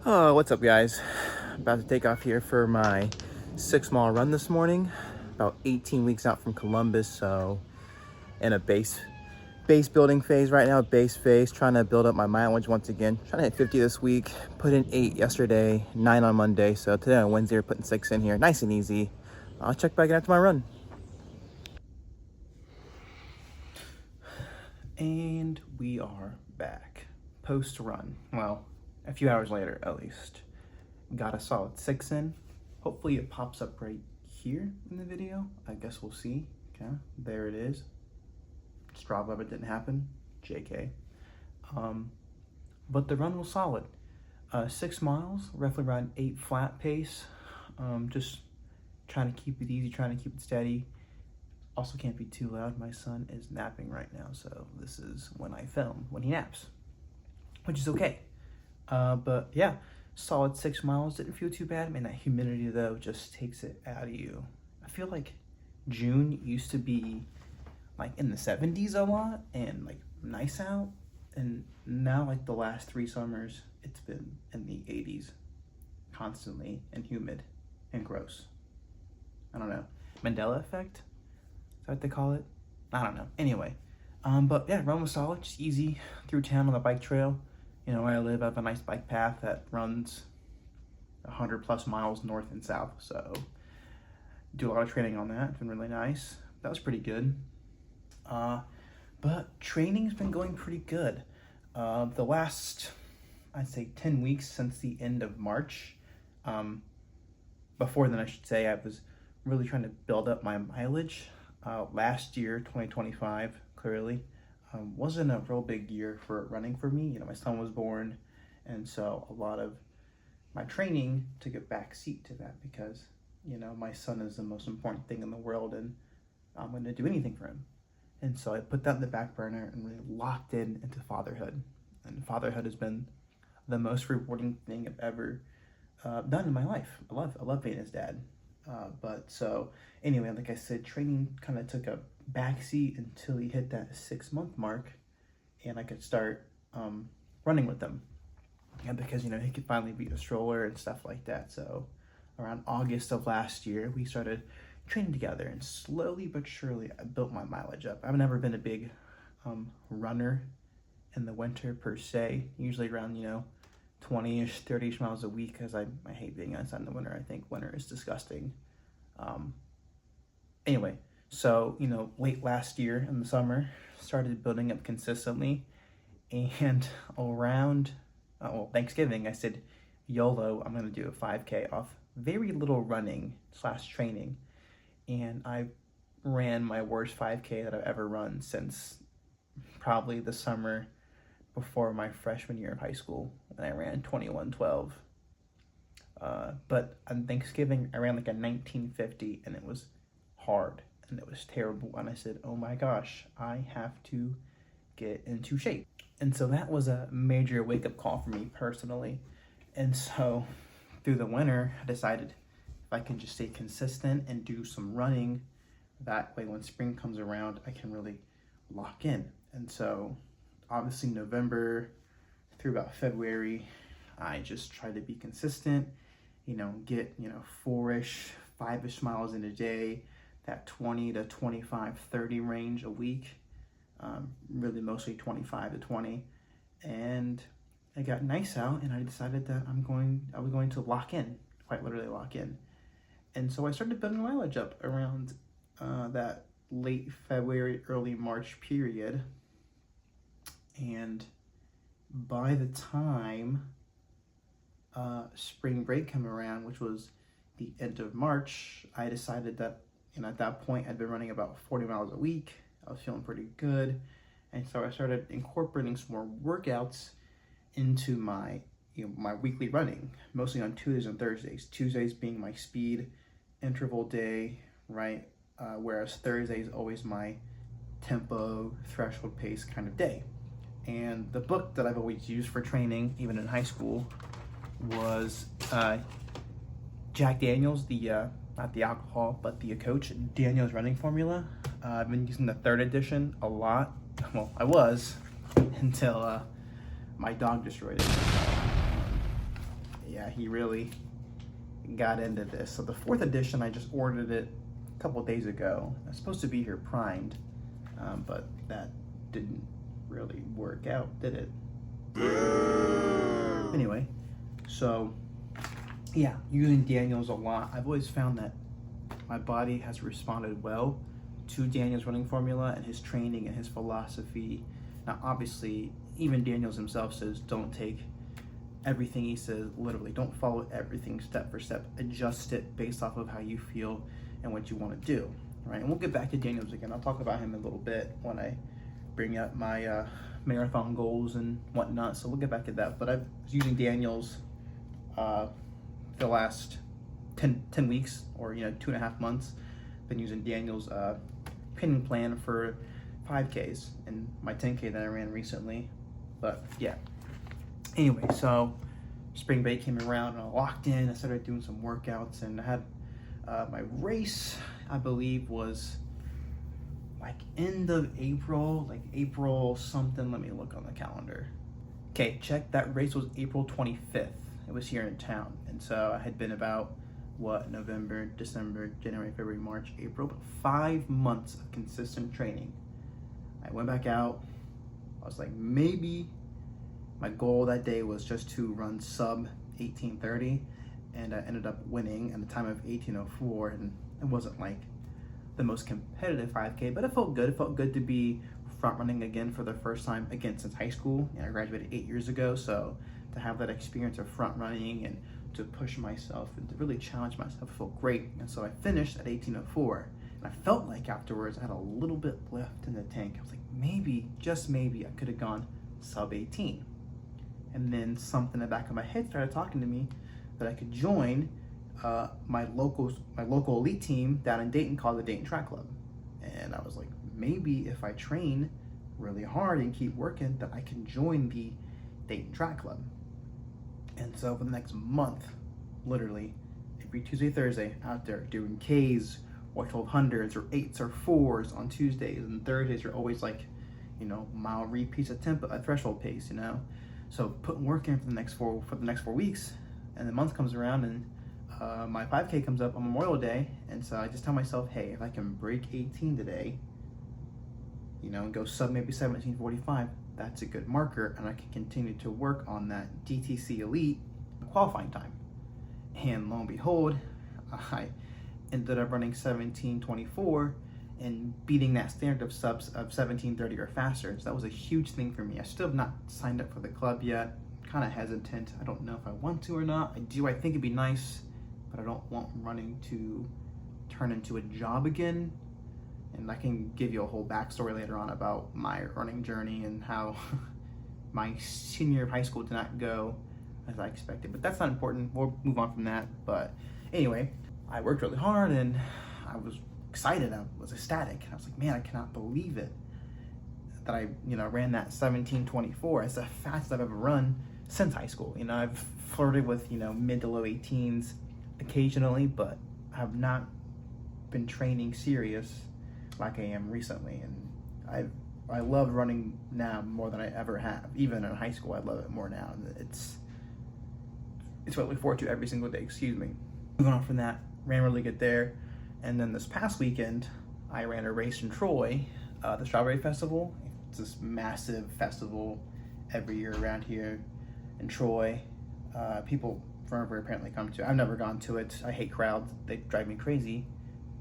Oh, what's up, guys? About to take off here for my 6 mile run this morning. About 18 weeks out from Columbus, so in a base building phase right now, base phase, trying to build up my mileage once again. Trying to hit 50 this week. Put in 8 yesterday, 9 on Monday. So today on Wednesday, we're putting 6 in here, nice and easy. I'll check back in after my run. And we are back post run. Well, a few hours later, at least. Got a solid 6 in. Hopefully it pops up right here in the video. I guess we'll see. Okay, there it is. Strava, it didn't happen. JK. But the run was solid. 6 miles, roughly around 8 flat pace. Just trying to keep it easy, trying to keep it steady. Also can't be too loud. My son is napping right now, so this is when I film, when he naps, which is okay. But yeah, solid 6 miles. Didn't feel too bad. I mean, that humidity though just takes it out of you. I feel like June used to be like in the 70s a lot and like nice out, and now like the last 3 summers it's been in the 80s constantly and humid and gross. I don't know. Mandela effect? Is that what they call it? I don't know. Anyway, but yeah, run was solid, just easy through town on the bike trail. You know, where I live, I have a nice bike path that runs 100 plus miles north and south. So do a lot of training on that. It's been really nice. That was pretty good. But training's been going pretty good. The last, I'd say 10 weeks since the end of March. Before then, I should say, I was really trying to build up my mileage. Last year, 2025, clearly, wasn't a real big year for running for me. You know, my son was born, and so a lot of my training took a back seat to that because, you know, my son is the most important thing in the world, and I'm going to do anything for him. And so I put that in the back burner and really locked into fatherhood. And fatherhood has been the most rewarding thing I've ever done in my life. I love being his dad. But so anyway, like I said, training kind of took a backseat until he hit that 6-month mark, and I could start running with him. And because, you know, he could finally beat a stroller and stuff like that. So around August of last year, we started training together, and slowly but surely I built my mileage up. I've never been a big runner in the winter per se, usually around, you know, 20-ish, 30-ish miles a week, because I hate being outside in the winter. I think winter is disgusting. Anyway, so, you know, late last year in the summer, started building up consistently, and around, Thanksgiving, I said, YOLO, I'm going to do a 5K off very little running / training, and I ran my worst 5K that I've ever run since probably the summer before my freshman year of high school, when I ran 21:12. But on Thanksgiving, I ran like a 19:50, and it was hard, and it was terrible. And I said, oh my gosh, I have to get into shape. And so that was a major wake-up call for me personally. And so through the winter, I decided if I can just stay consistent and do some running, that way when spring comes around, I can really lock in. And so obviously November through about February, I just try to be consistent, you know, get, you know, 4-ish, 5-ish miles in a day, that 20 to 25, 30 range a week, really mostly 25 to 20. And it got nice out, and I decided that I was going to lock in, quite literally lock in. And so I started building mileage up around that late February, early March period. And by the time spring break came around, which was the end of March, I decided that, you know, at that point I'd been running about 40 miles a week. I was feeling pretty good. And so I started incorporating some more workouts into my, you know, my weekly running, mostly on Tuesdays and Thursdays. Tuesdays being my speed interval day, right? Whereas Thursday is always my tempo, threshold pace kind of day. And the book that I've always used for training, even in high school, was Jack Daniels, not the alcohol, but the Coach Daniels running formula. I've been using the 3rd edition a lot. Well, I was until my dog destroyed it. yeah, he really got into this. So the 4th edition, I just ordered it a couple days ago. It's supposed to be here primed, but that didn't really work out, did it? Anyway, so yeah, using Daniels a lot. I've always found that my body has responded well to Daniels' running formula and his training and his philosophy. Now, obviously, even Daniels himself says don't take everything he says literally. Don't follow everything step for step. Adjust it based off of how you feel and what you want to do, right? And we'll get back to Daniels again. I'll talk about him in a little bit when I bring up my marathon goals and whatnot. So we'll get back to that. But I was using Daniels the last 10 weeks, or 2.5 months. Been using Daniels pinning plan for 5Ks and my 10K that I ran recently. But yeah, anyway, so spring break came around and I locked in. I started doing some workouts, and I had my race, I believe, was like end of April, like April something. Let me look on the calendar. Okay, check, that race was April 25th. It was here in town. And so I had been about November, December, January, February, March, April, but 5 months of consistent training. I went back out. I was like, maybe my goal that day was just to run sub 18:30, and I ended up winning at the time of 18:04, and it wasn't like the most competitive 5K, but it felt good. It felt good to be front running again for the first time again since high school, and I graduated 8 years ago. So to have that experience of front running and to push myself and to really challenge myself felt great. And so I finished at 18:04, and I felt like afterwards I had a little bit left in the tank. I was like, maybe, just maybe, I could have gone sub 18. And then something in the back of my head started talking to me that I could join my local elite team down in Dayton called the Dayton Track Club. And I was like, maybe if I train really hard and keep working, that I can join the Dayton Track Club. And so for the next month, literally every Tuesday, Thursday, out there doing Ks or 1200s or 8s or 4s on Tuesdays, and Thursdays are always like, mile repeats of tempo, a threshold pace, So putting work in for the next 4 weeks, and the month comes around, and my 5K comes up on Memorial Day, and so I just tell myself, hey, if I can break 18 today, and go sub maybe 17:45, that's a good marker, and I can continue to work on that DTC Elite qualifying time. And lo and behold, I ended up running 17:24 and beating that standard of subs of 17:30 or faster. So that was a huge thing for me. I still have not signed up for the club yet. Kind of hesitant. I don't know if I want to or not. I do. I think it'd be nice, but I don't want running to turn into a job again. And I can give you a whole backstory later on about my running journey and how my senior year of high school did not go as I expected. But that's not important. We'll move on from that. But anyway, I worked really hard and I was excited. I was ecstatic. I was like, man, I cannot believe it that I, ran that 17:24. It's the fastest I've ever run since high school. I've flirted with, mid to low 18s occasionally, but I have not been training serious like I am recently. And I love running now more than I ever have. Even in high school, I love it more now. And it's what I look forward to every single day. Excuse me. Moving on from that, ran really good there. And then this past weekend, I ran a race in Troy, the Strawberry Festival. It's this massive festival every year around here in Troy. People from everywhere apparently come to it. I've never gone to it. I hate crowds. They drive me crazy.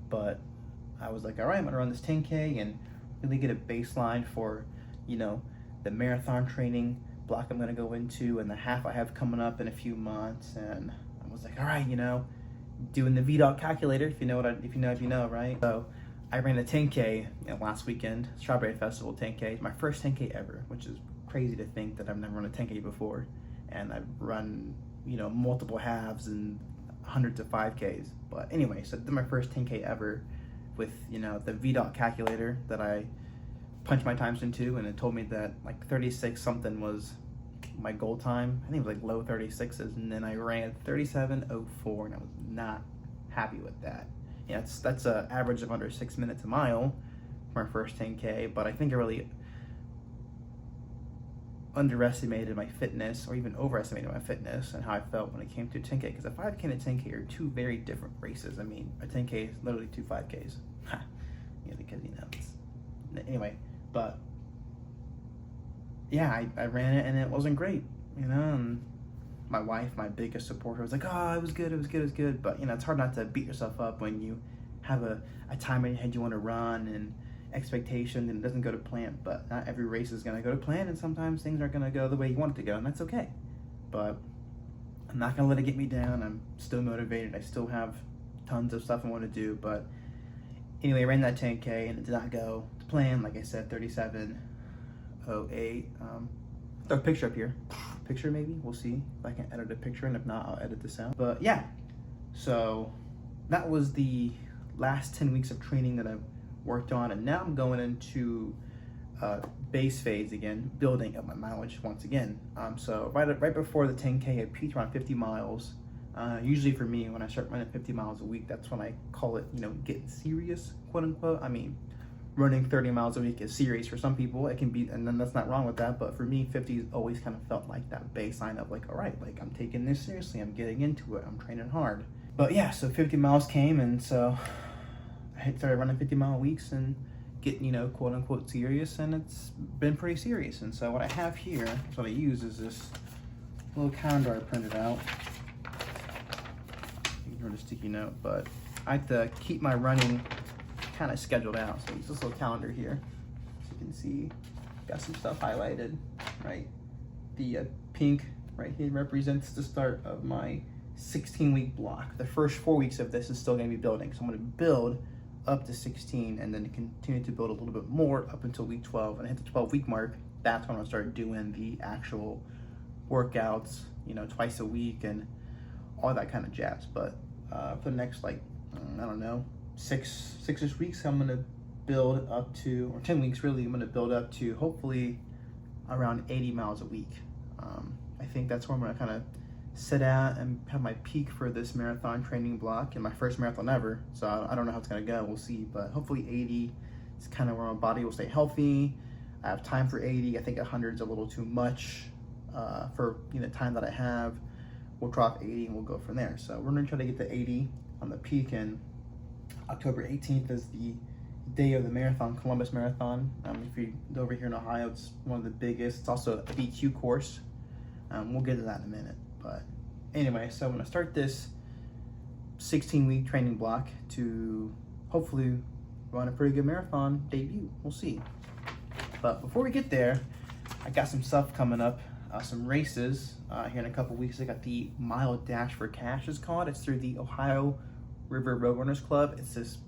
But I was like, all right, I'm gonna run this 10K and really get a baseline for, the marathon training block I'm gonna go into and the half I have coming up in a few months. And I was like, all right, doing the VDOT calculator, if you know, right? So I ran a 10K last weekend, Strawberry Festival 10K, my first 10K ever, which is crazy to think that I've never run a 10K before. And I've run, multiple halves and hundreds of 5Ks. But anyway, so I did my first 10K ever with, the VDOT calculator that I punched my times into, and it told me that like 36 something was my goal time. I think it was like low 36s, and then I ran 37:04, and I was not happy with that. That's an average of under 6 minutes a mile for my first 10K, but I think I really underestimated my fitness, or even overestimated my fitness and how I felt when it came to 10K. Because a 5K and a 10K are two very different races. I mean, a 10K is literally two 5Ks. Because anyway, but yeah, I ran it and it wasn't great, and my wife, my biggest supporter, was like, oh, it was good. But it's hard not to beat yourself up when you have a time in your head you want to run and expectation and it doesn't go to plan. But not every race is going to go to plan, and sometimes things aren't going to go the way you want it to go, and that's okay. But I'm not going to let it get me down. I'm still motivated. I still have tons of stuff I want to do. But anyway, I ran that 10K and it did not go to plan. Like I said, 37:08. Throw a picture up here. Picture maybe, we'll see if I can edit a picture, and if not, I'll edit this out. But yeah, so that was the last 10 weeks of training that I've worked on, and now I'm going into base phase again, building up my mileage once again. So right before the 10K, I peaked around 50 miles. Usually for me, when I start running 50 miles a week, that's when I call it, getting serious, quote unquote. I mean, running 30 miles a week is serious for some people. It can be, and then that's not wrong with that. But for me, 50's always kind of felt like that baseline of like, all right, like I'm taking this seriously. I'm getting into it. I'm training hard. But yeah, so 50 miles came, and so I started running 50-mile weeks and getting, quote unquote serious, and it's been pretty serious. And so what I have here, what I use is this little calendar I printed out. Ignore the sticky note, but I have to keep my running kind of scheduled out. So use this little calendar here, so you can see got some stuff highlighted, right? The pink right here represents the start of my 16-week block. The first 4 weeks of this is still going to be building, so I'm going to build up to 16 and then continue to build a little bit more up until week 12. And I hit the 12-week mark, that's when I'll start doing the actual workouts, twice a week and all that kind of jazz. But for the next, I don't know, six-ish weeks, I'm gonna build up to, or 10 weeks really, I'm gonna build up to hopefully around 80 miles a week. I think that's where I'm gonna kind of sit at and have my peak for this marathon training block, and my first marathon ever. So I don't know how it's gonna go, we'll see, but hopefully 80 is kind of where my body will stay healthy. I have time for 80. I think 100 is a little too much for time that I have. We'll drop 80 and we'll go from there. So we're gonna try to get to 80 on the peak, and October 18th is the day of the marathon, Columbus Marathon. If you go over here in Ohio, it's one of the biggest. It's also a BQ course. We'll get to that in a minute. But anyway, so I'm gonna start this 16-week training block to hopefully run a pretty good marathon debut. We'll see. But before we get there, I got some stuff coming up, some races here in a couple weeks. I got the Mile Dash for Cash, it's called. It's through the Ohio River Road Runners Club. It's this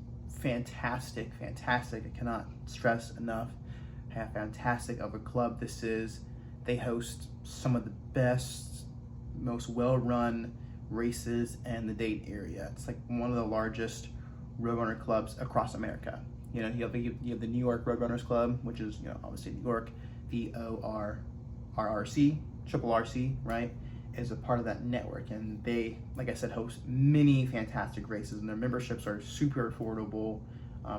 fantastic, I cannot stress enough how fantastic of a club this is. They host some of the best, most well-run races in the Dayton area. It's like one of the largest roadrunner clubs across America. You have the New York Roadrunners Club, which is obviously New York. The ORRC, Triple RC, right, is a part of that network, and they, like I said, host many fantastic races, and their memberships are super affordable.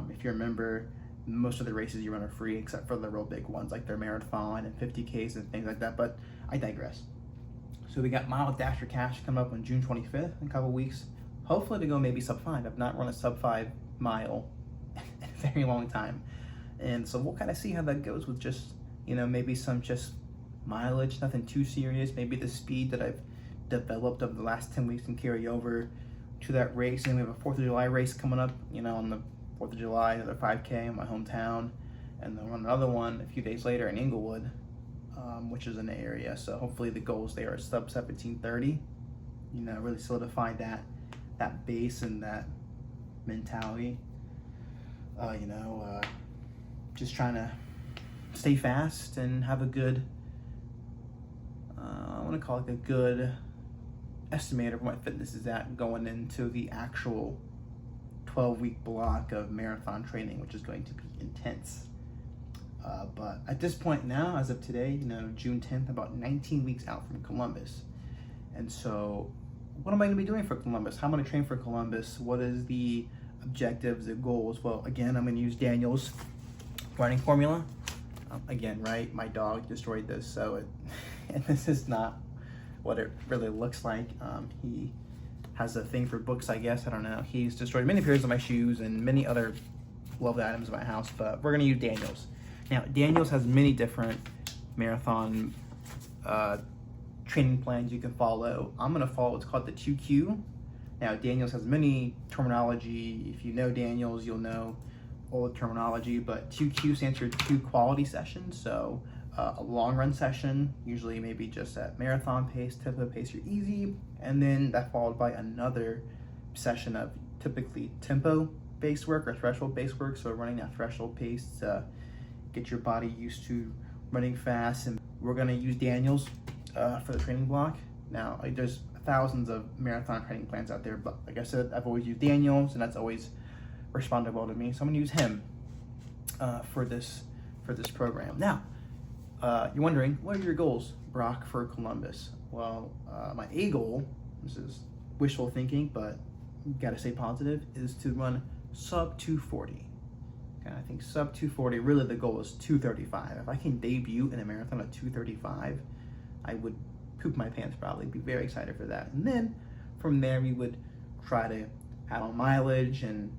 If you remember, most of the races you run are free except for the real big ones like their marathon and 50Ks and things like that, but I digress. So we got Mile Dash for Cash coming up on June 25th in a couple weeks. Hopefully to go maybe sub 5. I've not run a sub 5 mile in a very long time. And so we'll kind of see how that goes with just, maybe some just mileage, nothing too serious. Maybe the speed that I've developed over the last 10 weeks can carry over to that race. And we have a 4th of July race coming up, on the 4th of July, another 5K in my hometown. And then run another one a few days later in Inglewood, which is in the area. So hopefully the goals there are sub 17:30. Really solidify that base and that mentality. Just trying to stay fast and have a good, I want to call it a good estimator of what my fitness is at going into the actual 12-week block of marathon training, which is going to be intense. But at this point now, as of today, June 10th, about 19 weeks out from Columbus. And so what am I going to be doing for Columbus? How am I going to train for Columbus? What is the objectives, the goals? Well, again, I'm going to use Daniel's running formula. Again, right, my dog destroyed this, so and this is not what it really looks like. He has a thing for books, I guess, I don't know. He's destroyed many pairs of my shoes and many other loved items in my house, but we're gonna use Daniels. Now, Daniels has many different marathon training plans you can follow. I'm gonna follow what's called the 2Q. Now, Daniels has many terminology. If you know Daniels, you'll know all the terminology, but 2Q stands for 2 quality sessions. So a long run session, usually maybe just at marathon pace, tempo pace, you're easy, and then that followed by another session of typically tempo based work or threshold based work. So running that threshold pace to get your body used to running fast. And we're gonna use Daniels for the training block. Now, there's thousands of marathon training plans out there, but like I said, I've always used Daniels, and that's always responded well to me. So I'm gonna use him for this program. Now, you're wondering, what are your goals, Brock, for Columbus? Well, my A goal, this is wishful thinking, but you gotta stay positive, is to run sub 240. Okay, I think sub 240, really the goal is 235. If I can debut in a marathon at 235, I would poop my pants probably, be very excited for that. And then from there, we would try to add on mileage and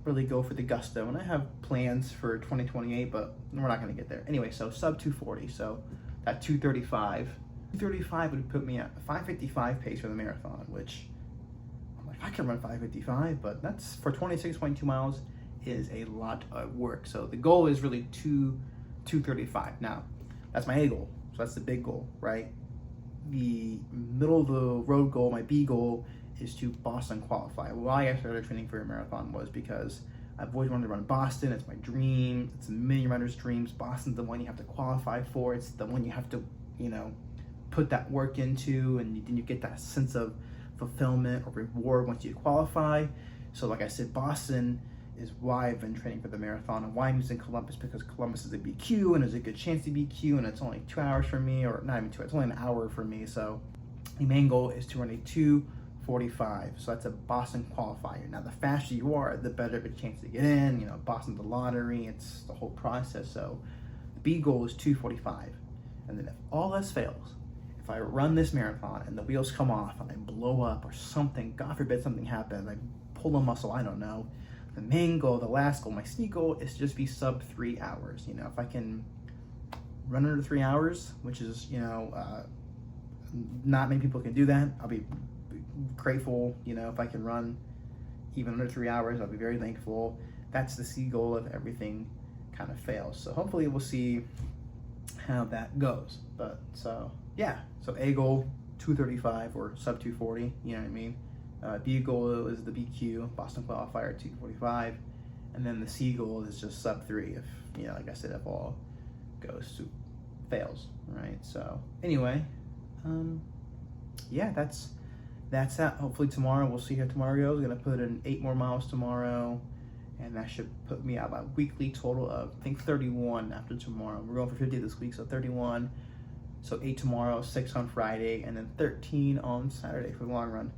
really go for the gusto. And I have plans for 2028, but we're not gonna get there. Anyway, so sub 240, so that 235. 235 would put me at 5:55 pace for the marathon, which I'm like, I can run 5:55, but that's for 26.2 miles is a lot of work. So the goal is really 235. Now, that's my A goal, so that's the big goal, right? The middle of the road goal, my B goal, is to Boston qualify. Why I started training for a marathon was because I've always wanted to run Boston. It's my dream. It's many runners' dreams. Boston's the one you have to qualify for. It's the one you have to, put that work into, and then you get that sense of fulfillment or reward once you qualify. So like I said, Boston is why I've been training for the marathon, and why I'm using Columbus, because Columbus is a BQ and there's a good chance to BQ, and it's only 2 hours for me, or not even 2, it's only an hour for me. So the main goal is to run a 2:45. So that's a Boston qualifier. Now, the faster you are, the better of a chance to get in. Boston's the lottery, it's the whole process. So the B goal is 2:45. And then if all else fails, if I run this marathon and the wheels come off and I blow up or something, God forbid something happens, I pull a muscle, I don't know, the main goal, the last goal, my C goal is to just be sub 3 hours. If I can run under 3 hours, which is, not many people can do that, I'll be grateful. If I can run even under 3 hours, I'll be very thankful. That's the C goal if everything kind of fails. So hopefully we'll see how that goes. But so A goal 235 or sub 240, you know what I mean? B goal is the BQ, Boston qualifier 245, and then the C goal is just sub 3 if, like I said, if all fails, right? So anyway, that's that. Hopefully tomorrow, we'll see how tomorrow goes. Gonna put in 8 more miles tomorrow, and that should put me at about a weekly total of, I think, 31 after tomorrow. We're going for 50 this week, so 31. So 8 tomorrow, 6 on Friday, and then 13 on Saturday for the long run.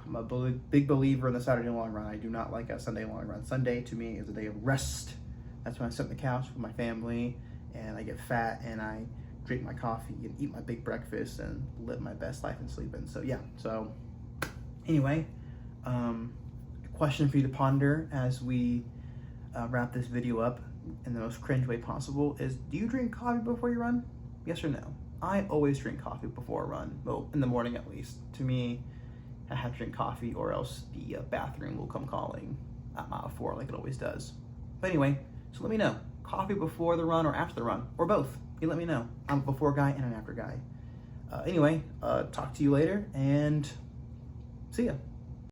I'm a big believer in the Saturday long run. I do not like a Sunday long run. Sunday to me is a day of rest. That's when I sit on the couch with my family and I get fat and I drink my coffee and eat my big breakfast and live my best life and sleep in. So anyway, a question for you to ponder as we wrap this video up in the most cringe way possible is, do you drink coffee before you run? Yes or no? I always drink coffee before a run, well, in the morning at least. To me, I have to drink coffee or else the bathroom will come calling at mile 4 like it always does. But anyway, so let me know. Coffee before the run or after the run, or both. You let me know. I'm a before guy and an after guy. Anyway, talk to you later and see ya.